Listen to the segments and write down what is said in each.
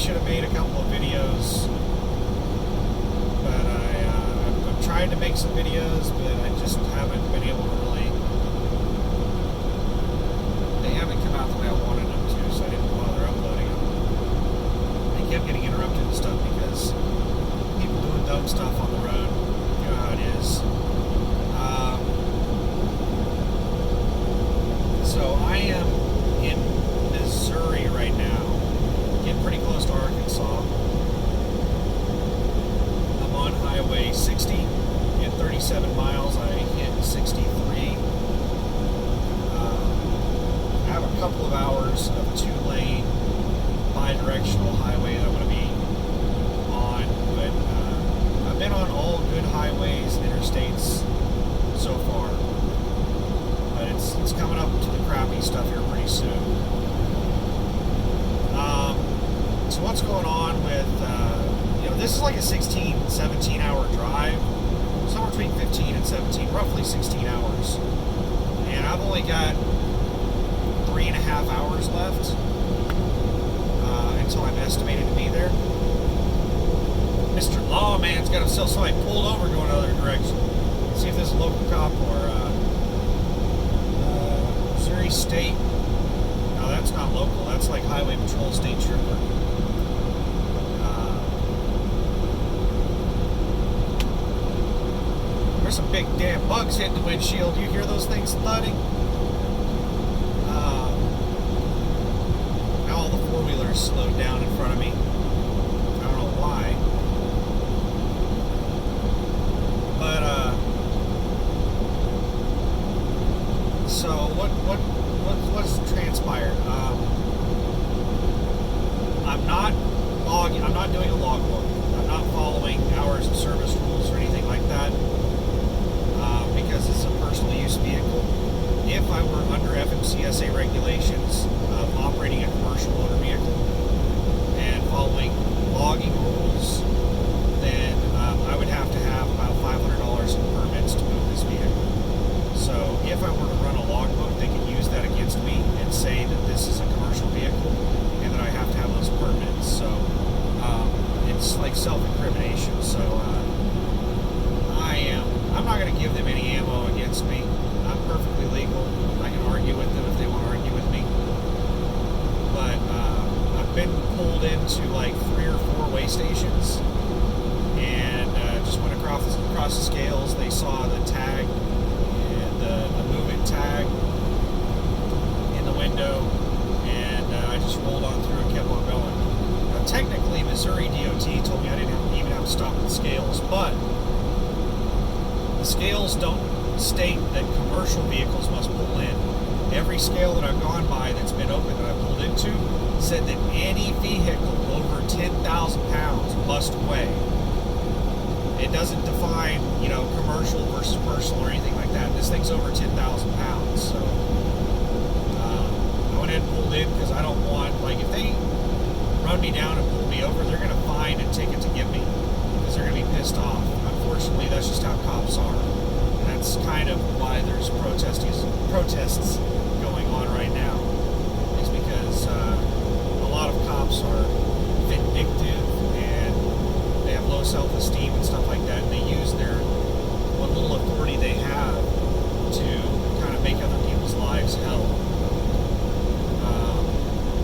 should have made a couple of videos, but I'm trying to make some videos, but I just haven't been able to really. They haven't come out the way I wanted them to, so I didn't bother uploading them. They kept getting interrupted and stuff because people doing dumb stuff on the road. You know how it is. So I am in Missouri right now, getting pretty close to Arkansas. I'm on Highway 60 at 37 miles. I hit 63. I have a couple of hours of two-lane bi-directional highway that I'm going to be on, but I've been on all good highways and interstates so far. But it's coming up to the crappy stuff here pretty soon. So what's going on with, this is like a 16, 17 hour drive, somewhere between 15 and 17, roughly 16 hours. And I've only got 3.5 hours left until I'm estimated to be there. Mr. Lawman's got himself somebody pulled over going the other direction. Let's see if this is a local cop or Missouri State. No, that's not local. That's like Highway Patrol State Trooper. There's some big damn bugs hitting the windshield. You hear those things thudding? Now all the four-wheelers slowed down in front of me. I don't know why. But, so what's transpired? I'm not doing a logbook. I'm not following hours of service rules or anything like that, because it's a personal use vehicle. If I were under FMCSA regulations of operating a commercial motor vehicle and following logging rules, then I would have to have about $500 in permits to move this vehicle. So if I were to run a logbook, they could use that against me and say that this is a commercial vehicle and that I have to have those permits. So it's like self-incrimination. So I'm not going to give them any ammo against me. I'm perfectly legal. I can argue with them if they want to argue with me. But I've been pulled into like 3 or 4 weigh stations and just went across the scales. They saw the tag and the movement tag in the window, and I just rolled on through and kept on going. Now, technically, Missouri DOT told me I didn't even have to stop at the scales, but the scales don't state that commercial vehicles must pull in. Every scale that I've gone by that's been open that I pulled into said that any vehicle over 10,000 pounds must weigh. It doesn't define, commercial versus personal or anything like that. This thing's over 10,000 pounds, so I went ahead and pulled in because I don't want, if they run me down and pull me over, they're going to fine and ticket to get me because they're going to be pissed off. Unfortunately, that's just how cops are. And that's kind of why there's protests going on right now. It's because a lot of cops are vindictive and they have low self-esteem and stuff like that. And they use what little authority they have to kind of make other people's lives hell.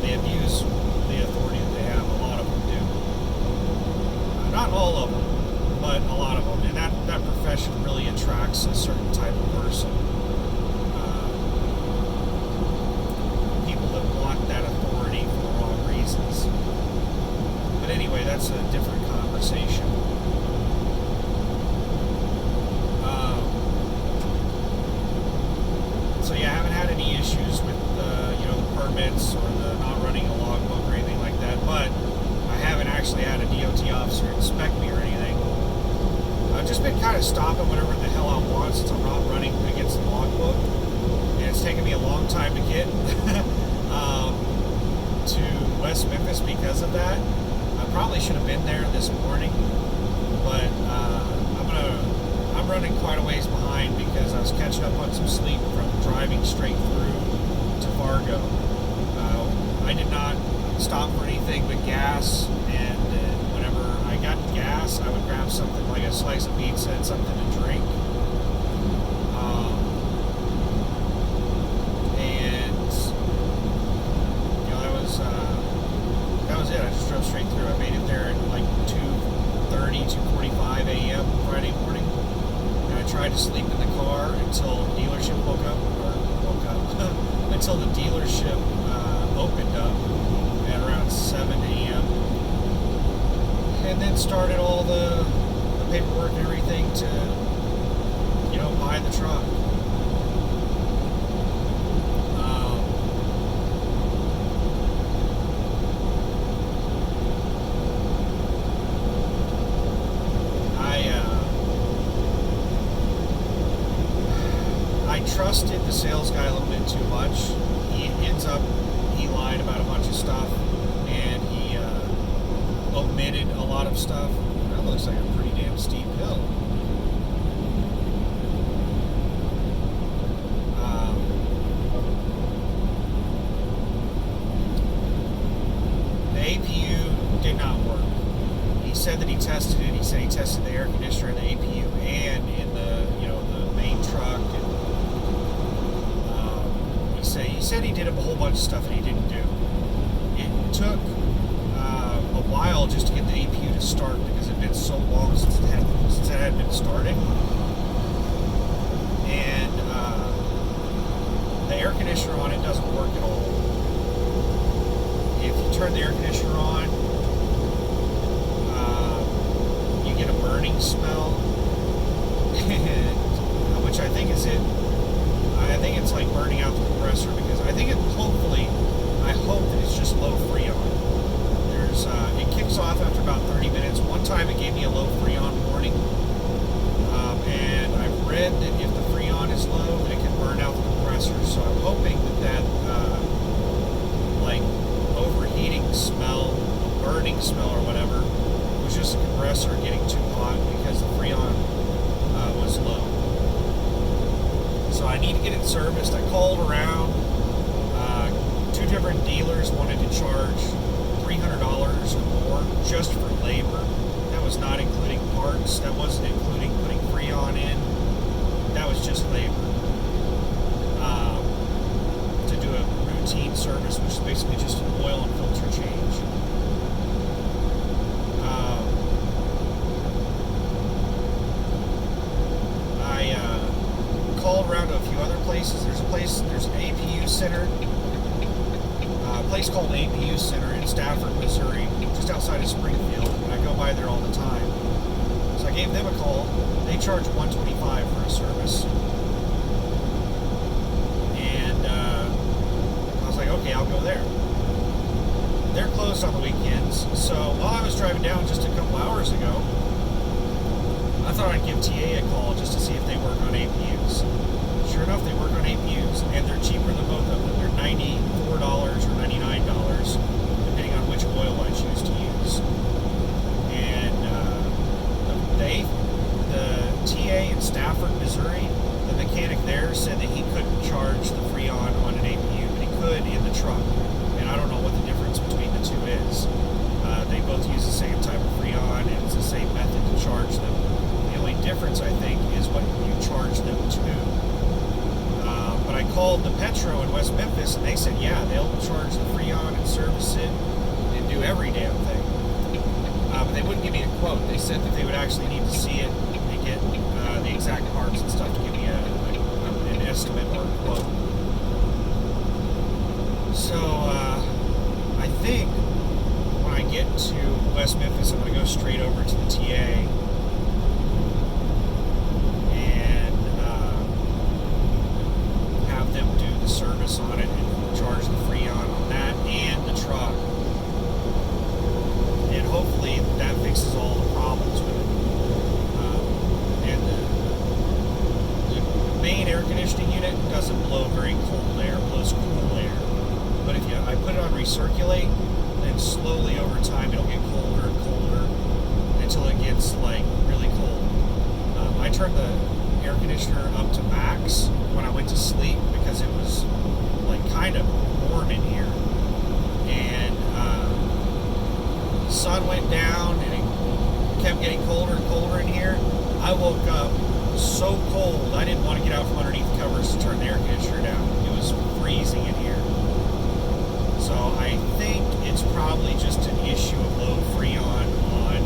They abuse the authority that they have. A lot of them do. Not all of them, but a lot of them. And that profession really attracts a certain type of person. People that want that authority for the wrong reasons. But anyway, that's a different conversation. So yeah, I haven't had any issues with the permits or the not running a logbook or anything like that, but I haven't actually had a DOT officer inspect me or anything. I've just been kind of stopping whatever the hell I want since I'm not running against the logbook, and it's taken me a long time to get to West Memphis because of that. I probably should have been there this morning, but I'm running quite a ways behind because I was catching up on some sleep from driving straight through to Fargo. I did not stop for anything but gas. And whenever I got gas, I would grab something like a slice of pizza and something to drink. And you know, that was it. I just drove straight through. I made it there at like 2:30, 2:45 a.m. Friday morning. And I tried to sleep in the car until the dealership woke up, until the dealership opened up at around 7 a.m. And then started all the paperwork and everything to, you know, buy the truck. I trusted the sales guy a little bit too much. He lied about a bunch of stuff, and he omitted a lot of stuff. That looks like a pretty damn steep hill. The APU did not work. He said that he tested it. He said he tested the air conditioner in the APU and in the, you know, the main truck. And, he said he did a whole bunch of stuff that he didn't do. It took a while just to get the APU to start because it had been so long since it had been started. And the air conditioner on it doesn't work at all. If you turn the air conditioner on, you get a burning smell, and which I think is it. I think it's like burning out the compressor because I think I hope that it's just low Freon. It kicks off after about 30 minutes. One time it gave me a low Freon warning, and I've read that if the Freon is low, then it can burn out the compressor. So I'm hoping that like overheating smell, burning smell or whatever, was just the compressor getting too hot because the Freon was low. So I need to get it serviced. I called around. 2 different dealers wanted to charge $300 or more just for labor. That was not including parts. That wasn't including putting Freon in. That was just labor. To do a routine service, which is basically just an oil and filter change. I called around to a few other places. There's an APU center. A place called APU Center in Stafford, Missouri, just outside of Springfield, and I go by there all the time. So I gave them a call. They charge $125 for a service. And I was like, okay, I'll go there. They're closed on the weekends, so while I was driving down just a couple hours ago, I thought I'd give TA a call just to see if they work on APUs. Sure enough, they work on APUs, and they're cheaper than both of them. They're $94 or $99, depending on which oil I choose to use. And the TA in Stafford, Missouri, the mechanic there said that he couldn't charge the Freon on an APU, but he could in the truck. And I don't know what the difference between the two is. They both use the same type of Freon, and it's the same method to charge them. The only difference, I think, is what you charge them to. But I called the Petro in West Memphis, and they said, yeah, they'll charge the Freon and service it and do every damn thing. But they wouldn't give me a quote. They said that they would actually need to see it and get the exact parts and stuff to give me an estimate or a quote. So I think when I get to West Memphis, I'm going to go straight over to the TA them do the service on it and charge the Freon on that and the truck, and hopefully that fixes all the problems with it. And the main air conditioning unit doesn't blow very cold air, it blows cool air. But if I put it on recirculate, then slowly over time it'll get colder and colder until it gets like really cold. I turned the air conditioner up to max when I went to sleep because it was like kind of warm in here, and I woke up so cold, I didn't want to get out from underneath the covers to turn the air conditioner down. It was freezing in here. So I think it's probably just an issue of low Freon on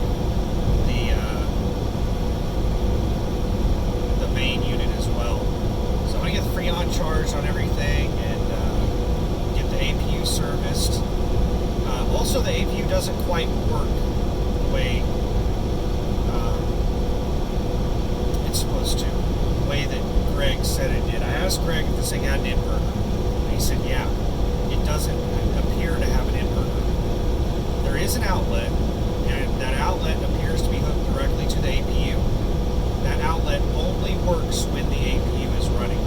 the main unit as well. So I'm going to get the Freon charged on everything and get the APU serviced. Also, the APU doesn't quite work the way it's supposed to, the way that Greg said it did. I asked Greg if this thing had an inverter, and he said, yeah, it doesn't appear to have an inverter. There is an outlet, and that outlet appears to be hooked directly to the APU. That outlet only works when the APU is running,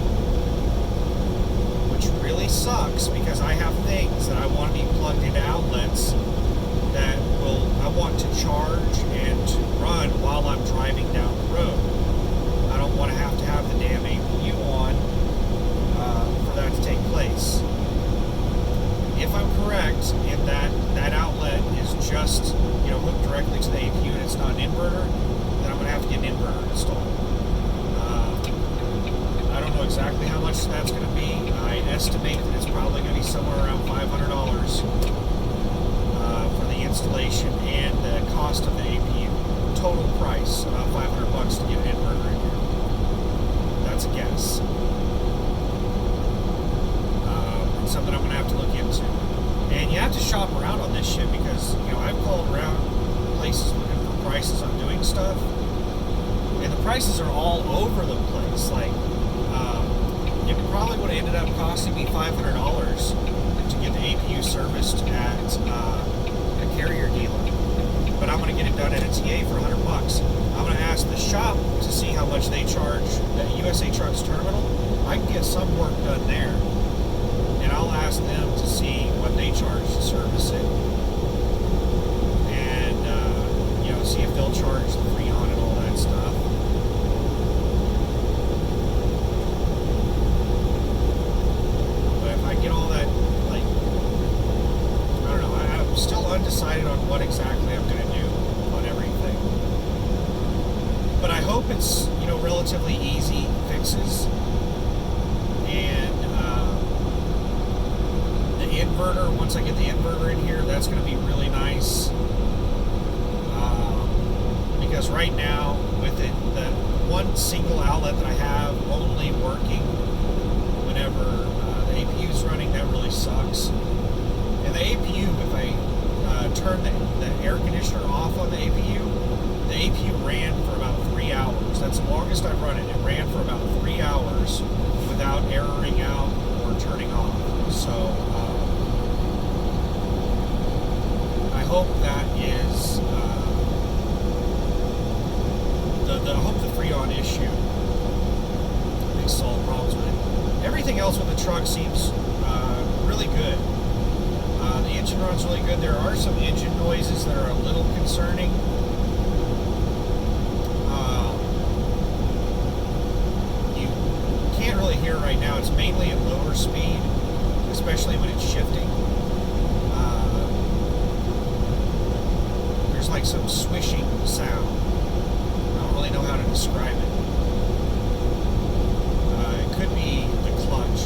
which really sucks because I have things that I want to be plugged into outlets that I want to charge and to run while I'm driving down the road. I don't want to have the damn APU on for that to take place. If I'm correct in that outlet is just hooked directly to the APU and it's not an inverter, then I'm going to have to get an inverter installed. I don't know exactly how much that's going to be. I estimate that it's probably going to be somewhere around $500 for the installation and the cost of the APU. Total price, about $500 to get an inverter in here. That's a guess. It's something I'm going to have to look into. And you have to shop around on this shit because, I've called around places looking for prices on doing stuff, and the prices are all over the place. Like, it probably would have ended up costing me $500 to get the APU serviced at a carrier dealer. But I'm going to get it done at a TA for $100. I'm going to ask the shop to see how much they charge the USA Trucks terminal. I can get some work done there. And I'll ask them to see what they charge to service it. And, see if they'll charge the Freon and all that stuff. But if I get all that, I don't know, I'm still undecided on what exactly I'm going to do on everything. But I hope it's, relatively easy fixes. And, inverter, once I get the inverter in here, that's going to be really nice, because right now with the one single outlet that I have only working whenever the APU is running, that really sucks. And the APU, if I turn the air conditioner off on the APU ran for about 3 hours. That's the longest I've run it. It ran for about 3 hours without erroring out or turning off. So I hope that is I hope the Freon issue they solve problems with it. Everything else with the truck seems really good. The engine runs really good. There are some engine noises that are a little concerning. You can't really hear it right now. It's mainly at lower speed, especially when it's shifting. There's like some swishing sound. I don't really know how to describe it. It could be the clutch.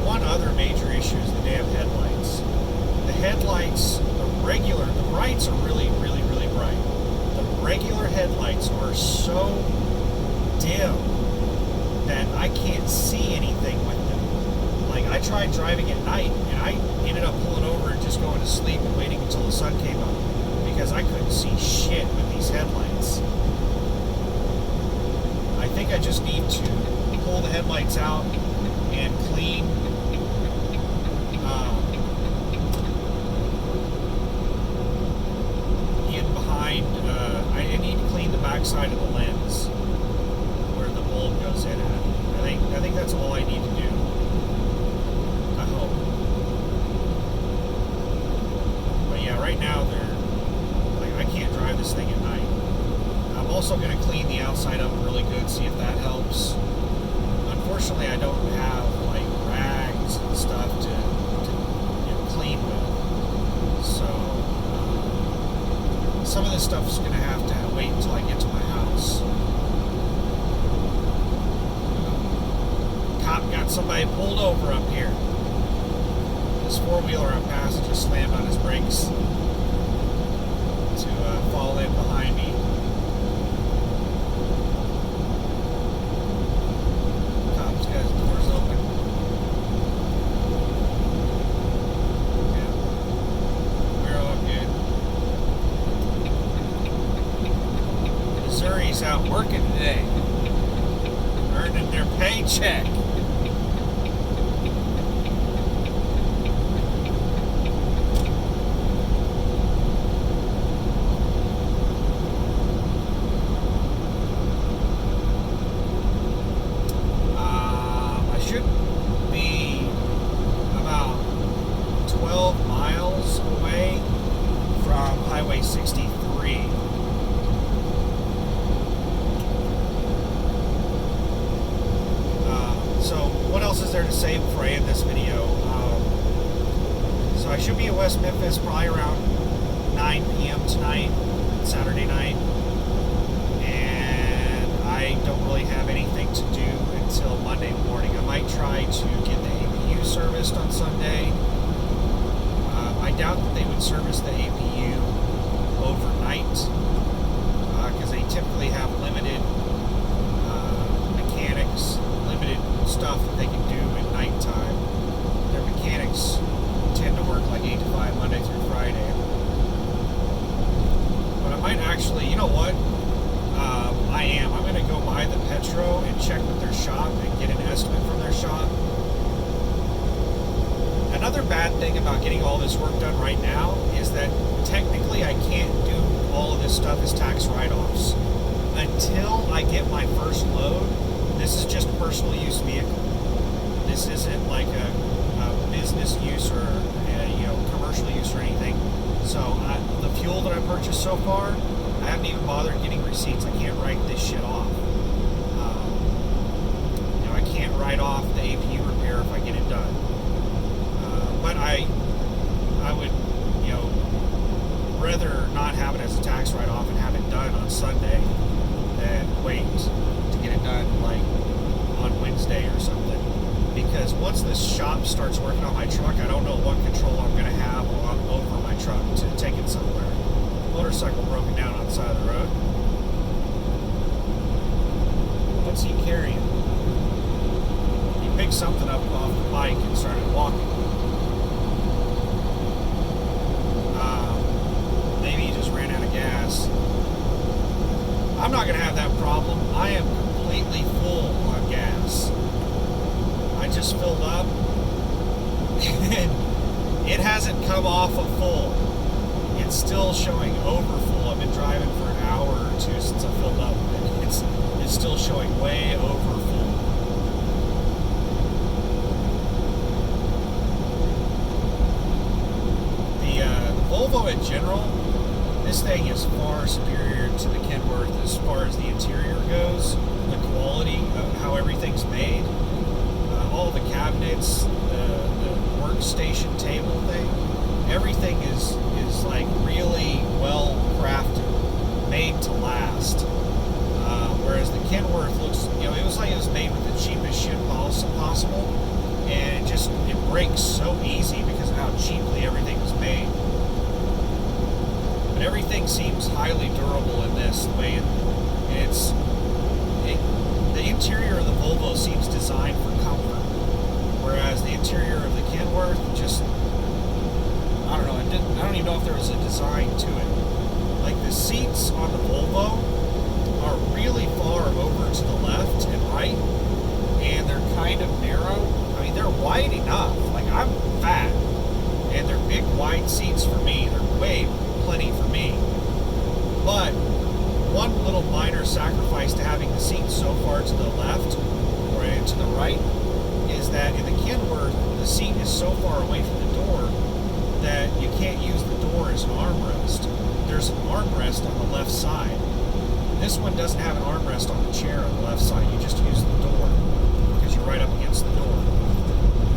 One other major issue is the damn headlights. The headlights, the brights are really, really, really bright. The regular headlights are so dim that I can't see anything with them. Like, I tried driving at night, and I ended up pulling over and just going to sleep and waiting until the sun came up, because I couldn't see shit with these headlights. I think I just need to pull the headlights out and clean in behind. I need to clean the backside of the lens where the bulb goes in at. I think that's all I need to do. I hope. But yeah, right now I can't drive this thing at night. I'm also going to clean the outside of it really good, see if that helps. Unfortunately, I don't have like rags and stuff to clean with. some of this stuff is going to have to wait until I get to my house. Cop got somebody pulled over up here. This four-wheeler I'm passing just slammed on his brakes to fall in behind me. Cop's got his doors open. Yeah. We're all good. Missouri's out working today. Earning their paycheck. To say before I end this video. So I should be in West Memphis probably around 9 p.m. tonight, Saturday night, and I don't really have anything to do until Monday morning. I might try to get the APU serviced on Sunday. I doubt that they would service the APU overnight because they typically have limited mechanics, limited stuff that they can do at nighttime. Their mechanics tend to work like 8 to 5 Monday through Friday. But I might actually, you know what? I'm going to go by the Petro and check with their shop and get an estimate from their shop. Another bad thing about getting all this work done right now is that technically I can't do all of this stuff as tax write-offs. Until I get my first load, this is just a personal use vehicle. This isn't like a business use or commercial use or anything. So the fuel that I purchased so far, I haven't even bothered getting receipts. I can't write this shit off. I can't write off the APU repair if I get it done. But I would rather not have it as a tax write-off and have it done on Sunday than wait to get it done like on Wednesday or something. Because once this shop starts working on my truck, I don't know what control I'm going to have over my truck to take it somewhere. Motorcycle broken down on the side of the road. What's he carrying? He picked something up off the bike and started walking. Maybe he just ran out of gas. I'm not going to have that problem. I am completely full on gas. I just filled up and it hasn't come off of full. It's still showing over full. I've been driving for an hour or two since I filled up and it's still showing way over full. The Volvo in general, this thing is far superior to the Kenworth as far as the interior goes, the quality of how everything's made. All the cabinets, the workstation table thing, everything is like really well crafted, made to last. Whereas the Kenworth looks, it was like it was made with the cheapest shit possible, and it breaks so easy because of how cheaply everything was made. But everything seems highly durable in this, the way the interior of the Volvo seems designed for comfort, whereas the interior of the Kenworth just, I don't know, I don't even know if there was a design to it. Like the seats on the Volvo are really far over to the left and right, and they're kind of narrow. I mean, they're wide enough. Like, I'm fat, and they're big, wide seats for me. They're way plenty for me. But one little minor sacrifice to having the seat so far to the left or to the right is that in the Kenworth, the seat is so far away from the door that you can't use the door as an armrest. There's an armrest on the left side. This one doesn't have an armrest on the chair on the left side. You just use the door because you're right up against the door.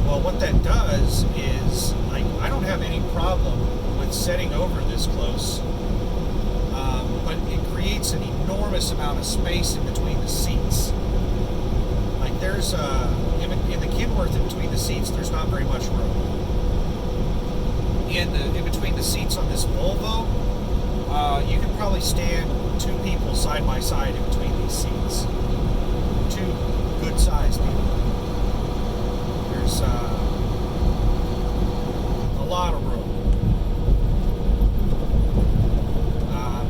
Well, what that does is, like, I don't have any problem with setting over this close enormous amount of space in between the seats. Like there's in the Kenworth, in between the seats, there's not very much room. In between the seats on this Volvo, you can probably stand two people side by side in between these seats. Two good-sized people. There's a lot of room.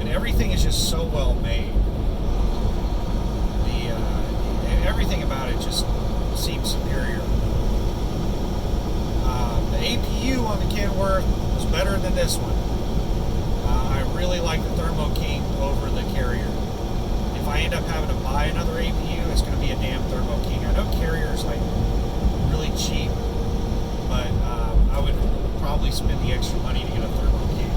And everything is just so well made. Everything about it just seems superior. The APU on the Kenworth was better than this one. I really like the Thermo King over the Carrier. If I end up having to buy another APU, it's going to be a damn Thermo King. I know Carrier is like really cheap, but I would probably spend the extra money to get a Thermo King.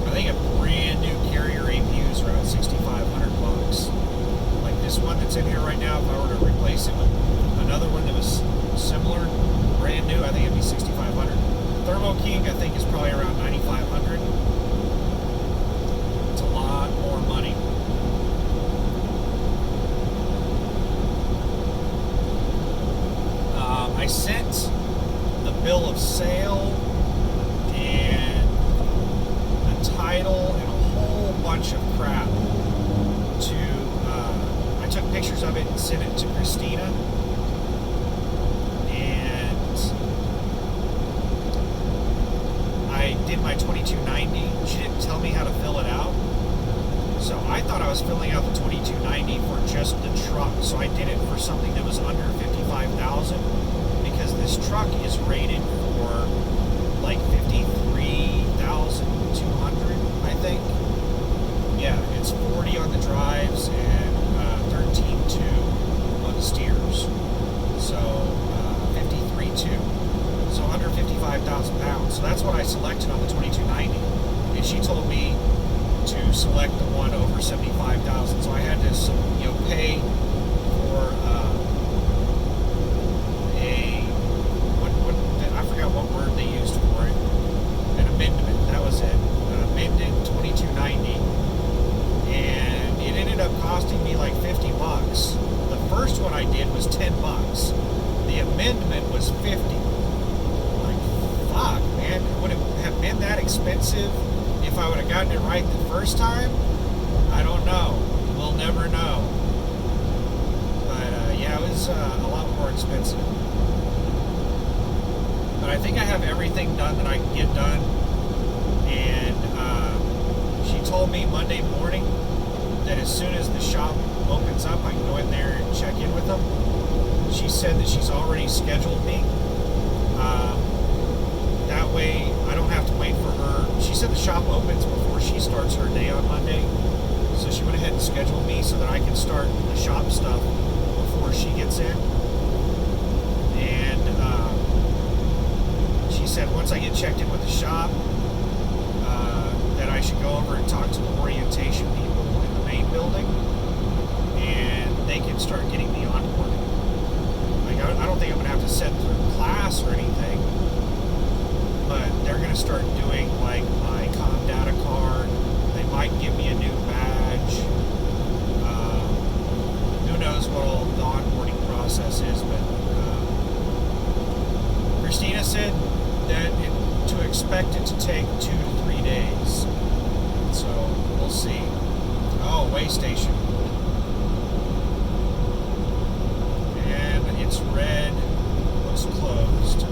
I think a brand new Carrier APU is around $6,500. Like this one that's in here right now, if I were to replace it with another one that was similar, brand new, I think it'd be $6,500. Thermo King, I think, is probably around $9,500. It's a lot more money. I sent the bill of sale and the title and a whole bunch of crap to, I took pictures of it and sent it to Christina, and I did my 2290. She didn't tell me how to fill it out, so I thought I was filling out the 2290 for just the truck, so I did it for something that was under $55,000, because this truck is rated for like $53,200, I think. Yeah, it's 40 on the drives and 13.2 on the steers. So 53.2. So under 55,000 pounds. So that's what I selected on the 2290. And she told me to select the one over 75,000. So I had to, pay for I forgot what word they used for it. An amendment. That was it. An amended 2290. And it ended up costing me like $50. The first one I did was $10. The amendment was $50. Like, fuck, man. Would it have been that expensive if I would have gotten it right the first time? I don't know. We'll never know. But yeah, it was a lot more expensive. But I think I have everything done that I can get done. And she told me Monday morning that as soon as the shop opens up, I can go in there and check in with them. She said that she's already scheduled me. That way I don't have to wait for her. She said the shop opens before she starts her day on Monday. So she went ahead and scheduled me so that I can start the shop stuff before she gets in. And she said once I get checked in with the shop, that I should go over and talk to the orientation people in the main building, and they can start getting me onboarded. Like, I don't think I'm going to have to sit through class or anything, but they're going to start doing, like, my comm data card. They might give me a new badge. Who knows what all the onboarding process is, but Christina said that to expect it to take 2 to 3 days. So we'll see. Oh, way station. And it's red. Looks closed.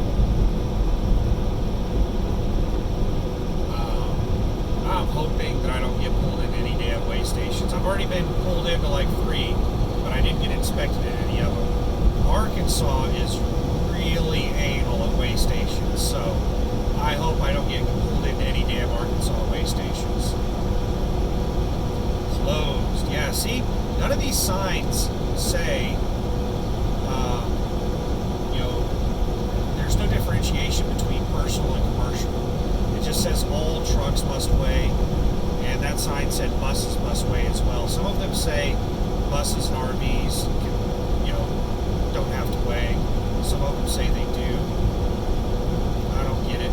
I'm hoping that I don't get pulled in any damn way stations. I've already been pulled into like 3, but I didn't get inspected in any of them. Arkansas is really anal at way stations, so I hope I don't get pulled into any damn Arkansas way stations. Closed. Yeah, see, none of these signs say, there's no differentiation between personal and commercial. It just says all trucks must weigh, and that sign said buses must weigh as well. Some of them say buses and RVs can, don't have to weigh. Some of them say they do. I don't get it.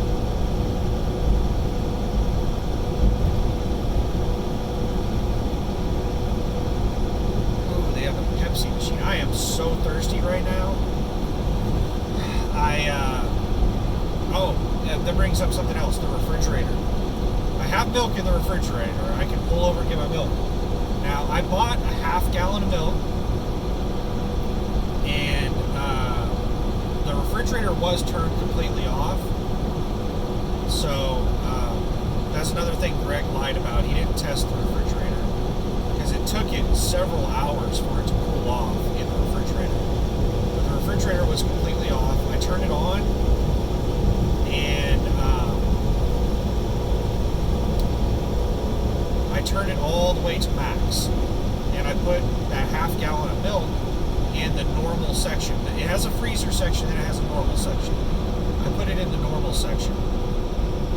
brings up something else, the refrigerator. I have milk in the refrigerator. I can pull over and get my milk. Now, I bought a half-gallon of milk, and the refrigerator was turned completely off. So, that's another thing Greg lied about. He didn't test the refrigerator, because it took it several hours for it to cool off in the refrigerator. But the refrigerator was completely off. I turned it on, and I turned it all the way to max. And I put that half-gallon of milk in the normal section. It has a freezer section and it has a normal section. I put it in the normal section.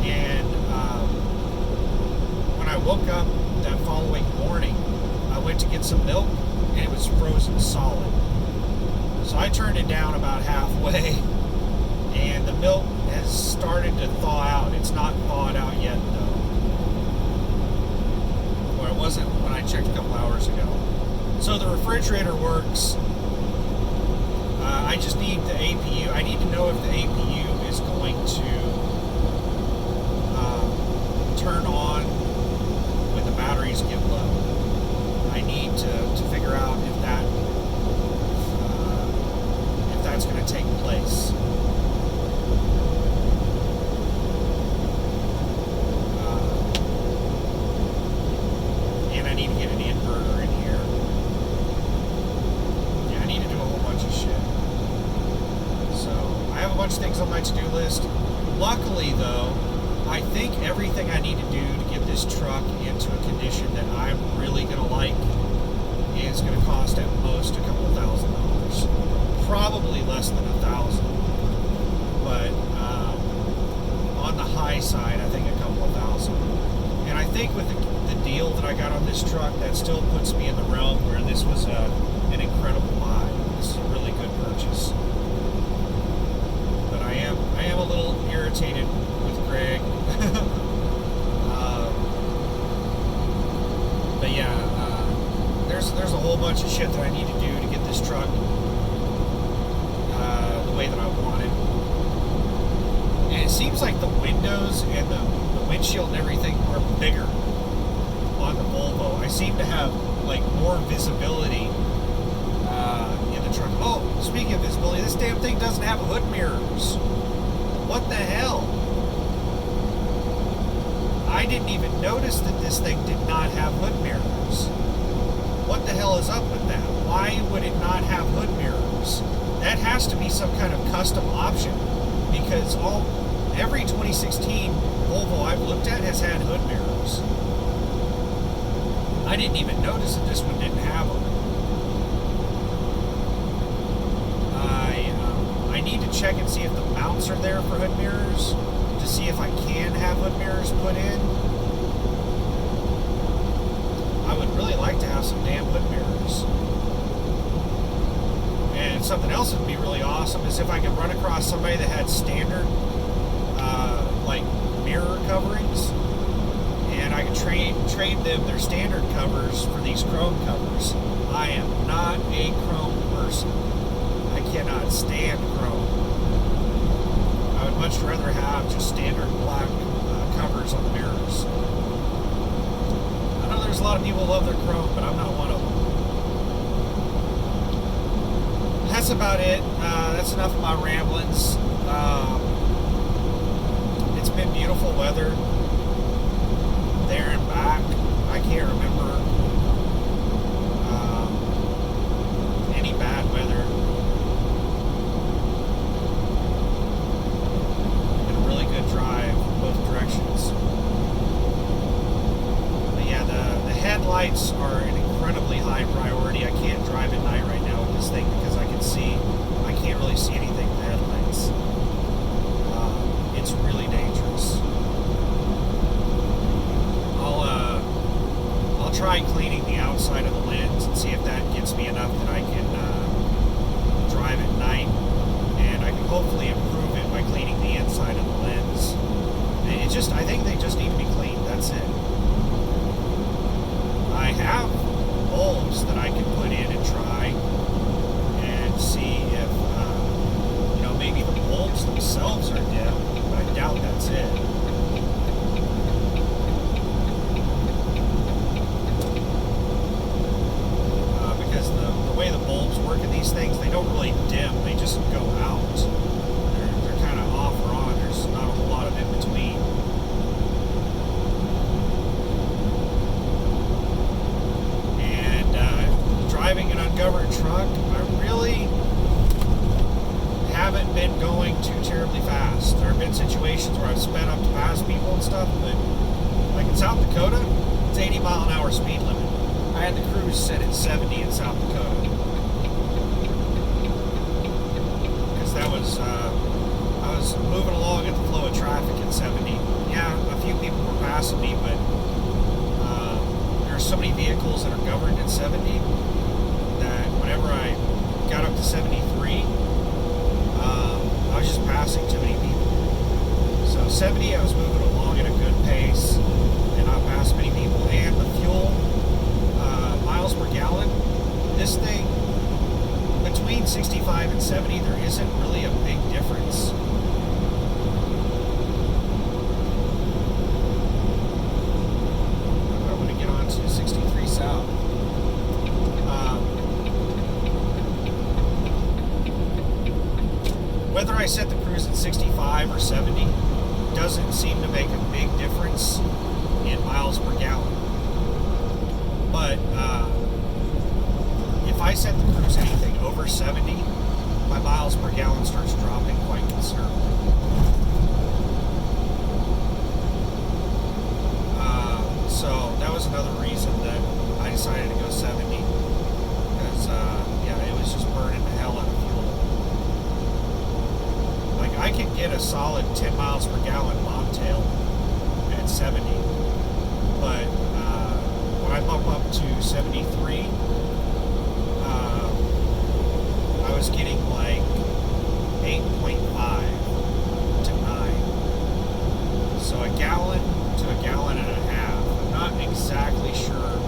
And when I woke up that following morning, I went to get some milk and it was frozen solid. So I turned it down about halfway and the milk has started to thaw out. It's not thawed out yet though. Well, it wasn't when I checked a couple hours ago. So the refrigerator works. I just need the APU. I need to know if the APU is going to turn on when the batteries get low. I need to figure out if that's going to take place. And I need to get an inverter in here. Yeah, I need to do a whole bunch of shit. So I have a bunch of things on my to-do list. Luckily, though, I think everything I need to do to get this truck into a condition that I'm really going to like is going to cost at most a couple $1,000. Probably less than $1,000. But on the high side, I think a couple of $1,000. And I think with the deal that I got on this truck, that still puts me in the realm where this was an incredible buy. This is a really good purchase. But I am a little irritated with Greg. But yeah, there's a whole bunch of shit that I need to do to get this truck the way that I want it. And it seems like the windows and the windshield and everything are bigger on the Volvo. I seem to have like more visibility in the truck. Oh, speaking of visibility, this damn thing doesn't have hood mirrors. What the hell? I didn't even notice that this thing did not have hood mirrors. What the hell is up with that? Why would it not have hood mirrors? That has to be some kind of custom option, because every 2016 Volvo I've looked at has had hood mirrors. I didn't even notice that this one didn't have them. I need to check and see if the mounts are there for hood mirrors, to see if I can have hood mirrors put in. I would really like to have some damn hood mirrors. And something else that would be really awesome is if I could run across somebody that had standard like mirror coverings, and I could trade them their standard covers for these chrome covers. I am not a chrome person. I cannot stand chrome. I would much rather have just standard black covers on the mirrors. I know there's a lot of people who love their chrome, but I'm not one of them. That's about it. That's enough of my ramblings. It's been beautiful weather there and back. I can't remember any bad weather. Been a really good drive both directions. But yeah, the headlights are an incredibly high priority. I can't drive at night right now with this thing because I can't really see anything with the headlights. It's really dangerous. I'll try cleaning the outside of the lens and see if that gets me enough that I can drive at night, and I can hopefully improve it by cleaning the inside of the lens. I think they just need to be cleaned. That's it. I have bulbs that I can put in and try and see if maybe the bulbs themselves are dim, but I doubt that's it. stuff, but like in South Dakota, it's 80 mile an hour speed limit. I had the cruise set at 70 in South Dakota. Because that was, I was moving along at the flow of traffic at 70. Yeah, a few people were passing me, but there are so many vehicles that are governed at 70 that whenever I got up to 73, I was just passing too many people. So 70, I was moving along at a good pace and not passing many people. And the fuel miles per gallon, this thing, between 65 and 70, there isn't really a big difference. I want to get on to 63 South. Whether I set the cruise at 65 or 70 doesn't seem to make a big difference in miles per gallon. But if I set the cruise anything over 70, my miles per gallon starts dropping quite considerably. So that was another reason that I decided to go 70, because yeah, it was just burning the hell out of fuel. Like, I can get a solid 10 miles per gallon bobtail at 70, but when I bump up to 73, I was getting like 8.5 to 9. So a gallon to a gallon and a half. I'm not exactly sure.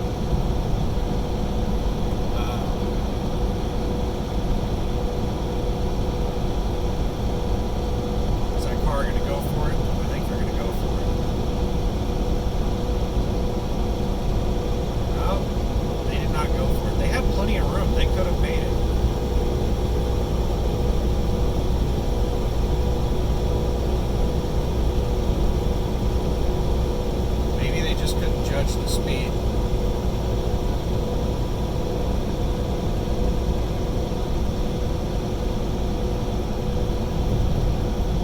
Is that car going to go for it? I think they're going to go for it. No, they did not go for it. They had plenty of room. They could have made it. Just couldn't judge the speed.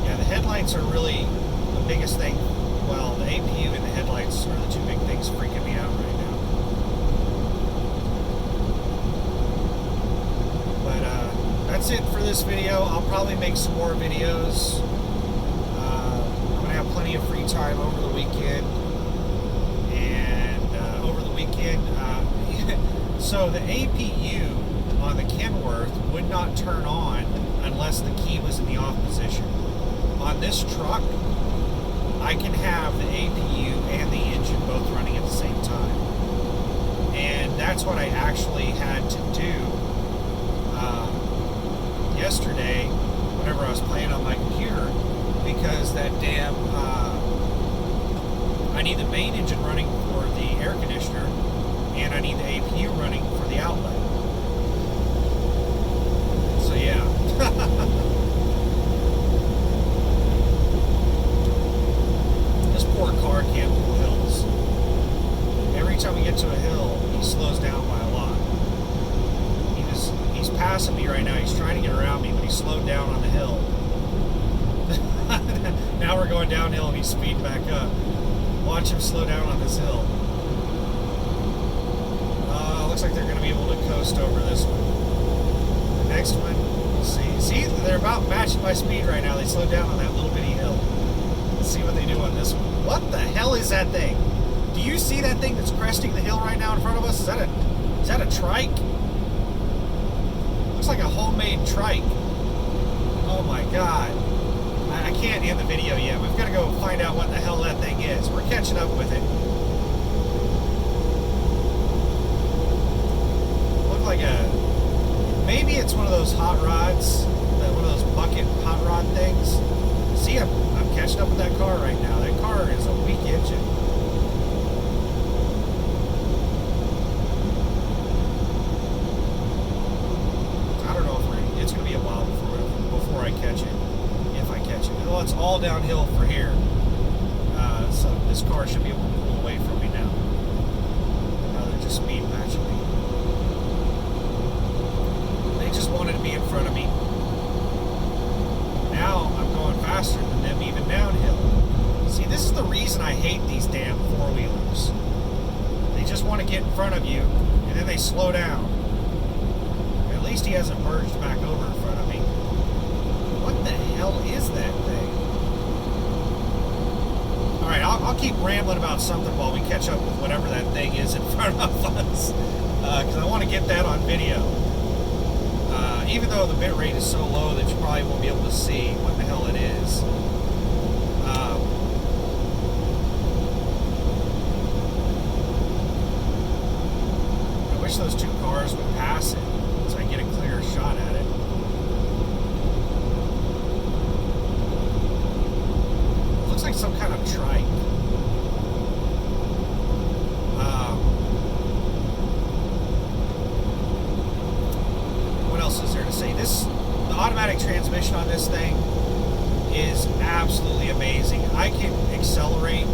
Yeah, the headlights are really the biggest thing. Well, the APU and the headlights are the two big things freaking me out right now. But that's it for this video. I'll probably make some more videos. I'm going to have plenty of free time over the weekend. So the APU on the Kenworth would not turn on unless the key was in the off position. On this truck, I can have the APU and the engine both running at the same time. And that's what I actually had to do yesterday whenever I was playing on my computer, because that damn, I need the main engine running for the air conditioner, and I need the APU running for the outlet. So yeah. This poor car can't pull hills. Every time we get to a hill, he slows down by a lot. He's passing me right now. He's trying to get around me, but he slowed down on the hill. Now we're going downhill and he's speeding back up. Watch him slow down on this hill. Looks like they're going to be able to coast over this one. The next one, we'll see. See, they're about matching my speed right now. They slowed down on that little bitty hill. Let's see what they do on this one. What the hell is that thing? Do you see that thing that's cresting the hill right now in front of us? Is that a trike? Looks like a homemade trike. Oh my god. I can't end the video yet. We've got to go find out what the hell that thing is. We're catching up with it. Like maybe it's one of those hot rods, one of those bucket hot rod things. See, I'm catching up with that car right now. That car is a weak engine. I don't know if it's going to be a while before I catch it, if I catch it. Well, it's all downhill for here, so this car should be able to pull away from me now. Now they're just speed matching me. They just wanted to be in front of me. Now I'm going faster than them, even downhill. See, this is the reason reason I hate these damn four-wheelers. They just want to get in front of you, and then they slow down. At least he hasn't merged back over in front of me. What the hell is that thing? Alright, I'll keep rambling about something while we catch up with whatever that thing is in front of us. Because I want to get that on video. Even though the bit rate is so low that you probably won't be able to see what the hell it is. I wish those two cars would pass it so I can get a clearer shot at it. It looks like some kind of trike. What else is there to say? The automatic transmission on this thing is absolutely amazing. I can accelerate,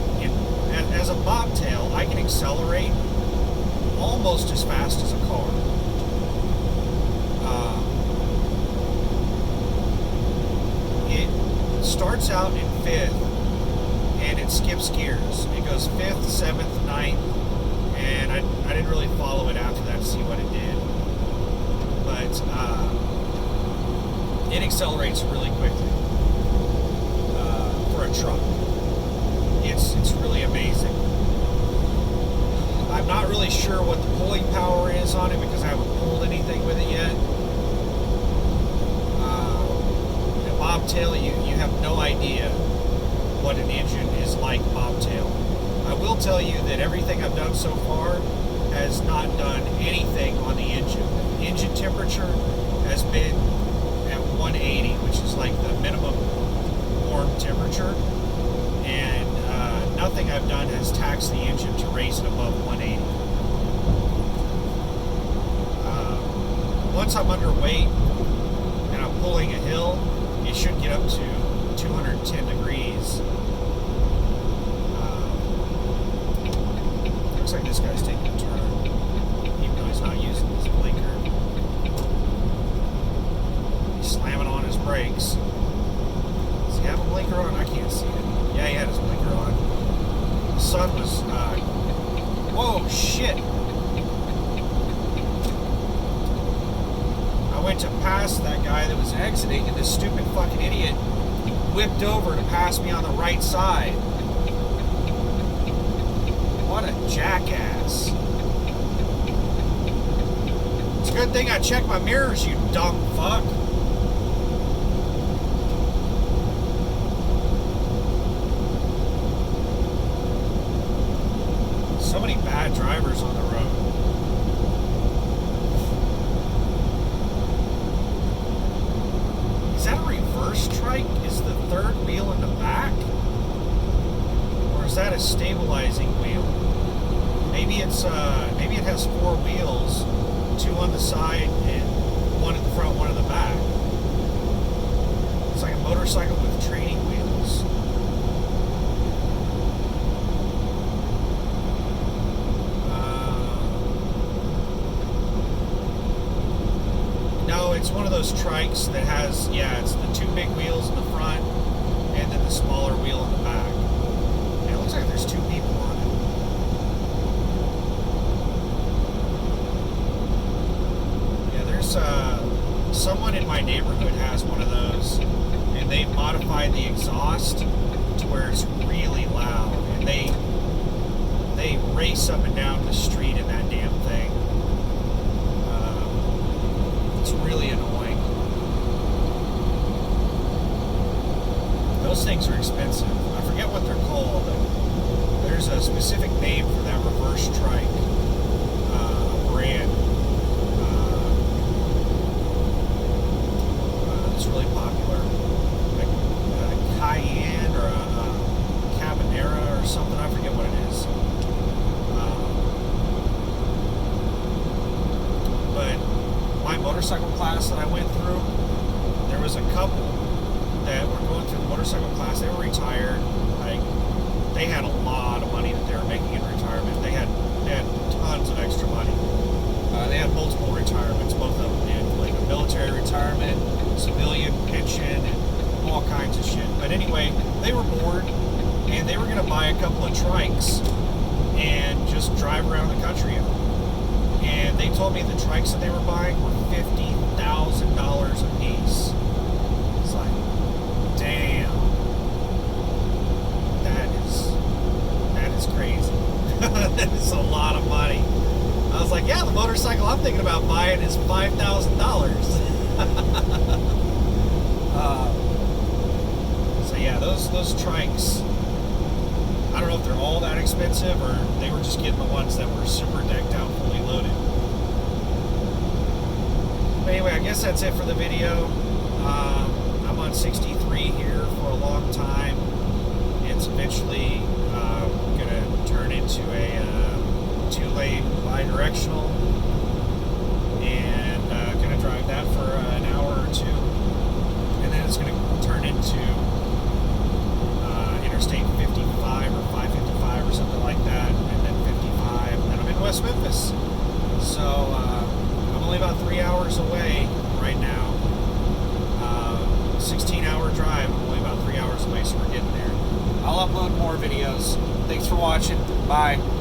as a bobtail, I can accelerate almost as fast as a car. It starts out in 5th and it skips gears. It goes 5th, 7th, 9th, and I didn't really follow it after that to see what it did. But it accelerates really quickly for a truck. It's really amazing. I'm not really sure what the pulling power is on it because I haven't pulled anything with it yet. A bobtail, you have no idea what an engine is like bobtail. I will tell you that everything I've done so far has not done anything on the engine. The engine temperature has been at 180, which is like the minimum warm temperature, and nothing I've done has taxed the engine to raise it above 180. Once I'm underweight and I'm pulling a hill, it should get up to 210 degrees. Looks like this guy's taking a turn, even though he's not using his blinker. He's slamming on his brakes. Does he have a blinker on? I can't see it. Yeah, he had his blinker on. The sun was, whoa, shit! I went to pass that guy that was exiting, and this stupid fucking idiot whipped over to pass me on the right side. What a jackass. It's a good thing I checked my mirrors, you dumb fuck. So many bad drivers on the road. Is that a reverse trike? Is the third wheel in the back? Or is that a stabilizing wheel? Maybe it's maybe it has 4 wheels, 2 on the side and 1 in the front, 1 in the back. It's like a motorcycle with training wheels. No, it's one of those trikes that has, yeah, it's the 2 big wheels in the front and then the smaller wheel in the back. And it looks like there's 2 people on it. Someone in my neighborhood has one of those, and they've modified the exhaust to where it's really loud, and they race up and down the street in that damn thing. It's really annoying. Those things are expensive. I forget what they're called. There's a specific name for that reverse trike, a brand. Really popular, like Cayenne or a Cabanera or something. I forget what it is. But my motorcycle class that I went through, there was a couple that were going through the motorcycle class. They were retired. Like, they had a lot of money that they were making in retirement. They had tons of extra money. They had multiple retirements, both of them did, like a military retirement, civilian pension, and all kinds of shit. But anyway, they were bored, and they were going to buy a couple of trikes and just drive around the country in them. And they told me the trikes that they were buying were $50,000 a piece. It's like, damn, that is crazy. That is a lot of money. I was like, yeah, the motorcycle I'm thinking about buying is $5,000. So yeah, those trikes, I don't know if they're all that expensive or they were just getting the ones that were super decked out, fully loaded. But anyway, I guess that's it for the video. I'm on 63 here for a long time. It's eventually going to turn into a 2-lane bi-directional, and going to drive that for an hour or two, and then it's going to turn into Interstate 55 or 555 or something like that, and then 55, and then I'm in West Memphis. So I'm only about 3 hours away right now. 16-hour drive. I'm only about 3 hours away, so we're getting there. I'll upload more videos. Thanks for watching. Bye.